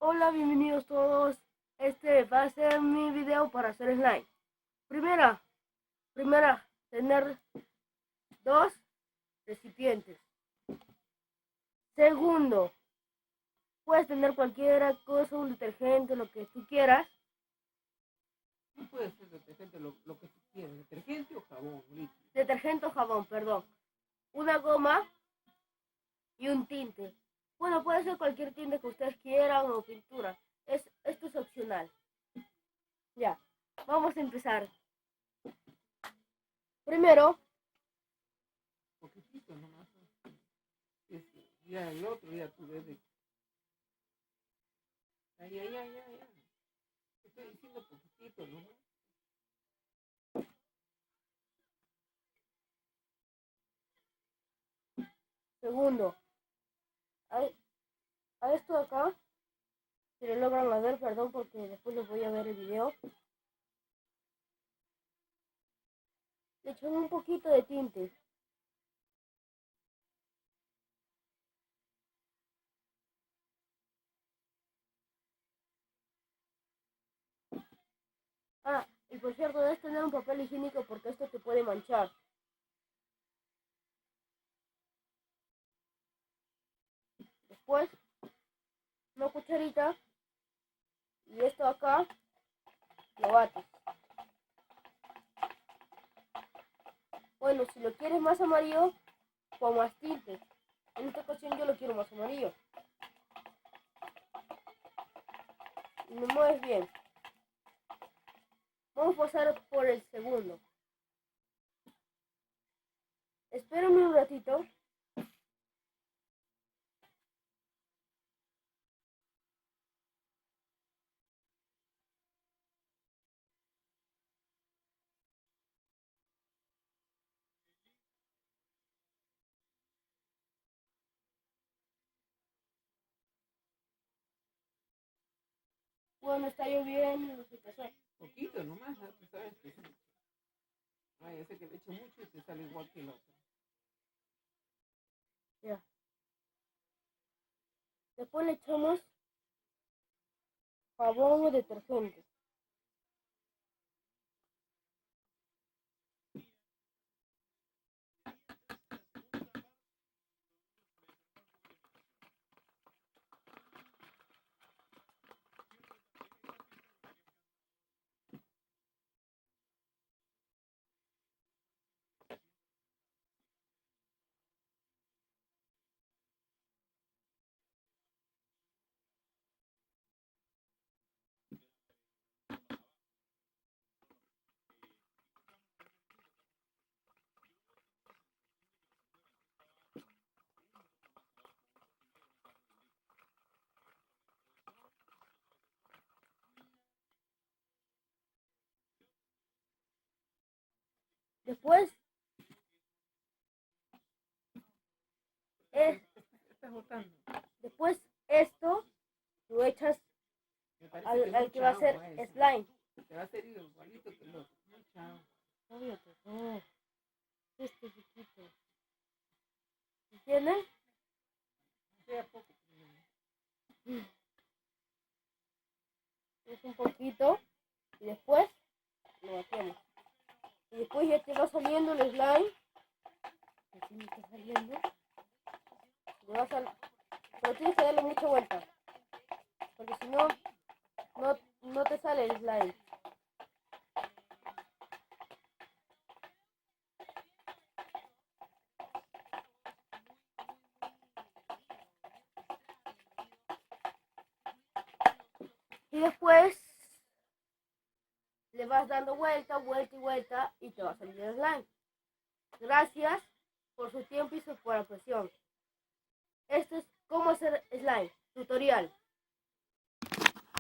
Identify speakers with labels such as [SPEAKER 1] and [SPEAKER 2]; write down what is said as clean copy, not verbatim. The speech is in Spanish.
[SPEAKER 1] Hola, bienvenidos todos. Este va a ser mi video para hacer slime. Primera, tener dos recipientes. Segundo, puedes tener cualquier cosa, un detergente, lo que tú quieras.
[SPEAKER 2] No puede ser detergente, lo que tú quieras, detergente o jabón líquido.
[SPEAKER 1] Detergente o jabón, perdón. Una goma y un tinte. Bueno, puede ser cualquier tinte que ustedes quieran o pintura. Esto es opcional. Ya, vamos a empezar. Primero,
[SPEAKER 2] Poquitito nomás. Ya el otro, ya tú ves de... Ya. Estoy diciendo poquitito nomás.
[SPEAKER 1] segundo, a esto de acá, si lo logran ver, perdón, porque después les voy a ver el video. Le echan un poquito de tinte. Y por cierto, debes tener un papel higiénico porque esto te puede manchar. Después, una cucharita y esto acá lo bates. Bueno, si lo quieres más amarillo, con más tinte. En esta ocasión yo lo quiero más amarillo. Y me mueves bien. Vamos a pasar por el segundo. Espérame un ratito. Bueno, está lloviendo, no sé qué hacer.
[SPEAKER 2] Poquito nomás, ¿no? Tú sabes que sí. Ay, ese que le echo mucho y te sale igual que el otro.
[SPEAKER 1] Ya. Después le echamos jabón o detergente. Después, es,
[SPEAKER 2] Estás botando.
[SPEAKER 1] después esto lo echas
[SPEAKER 2] Me parece
[SPEAKER 1] al que va a
[SPEAKER 2] mucha
[SPEAKER 1] ser
[SPEAKER 2] agua eso.
[SPEAKER 1] slime.
[SPEAKER 2] Te va a hacer igualito que el otro. Mucha agua.
[SPEAKER 1] Obvio que no. Este chiquito. ¿Entienden?
[SPEAKER 2] Sea poco.
[SPEAKER 1] Es un poquito. Y después lo batemos. Y después ya te va saliendo el slime. Así me está saliendo. Pero tienes que darle mucha vuelta. Porque si no, no te sale el slime. Y después le vas dando vuelta y te va a salir el slime. Gracias por su tiempo y su colaboración. Esto es cómo hacer slime, tutorial.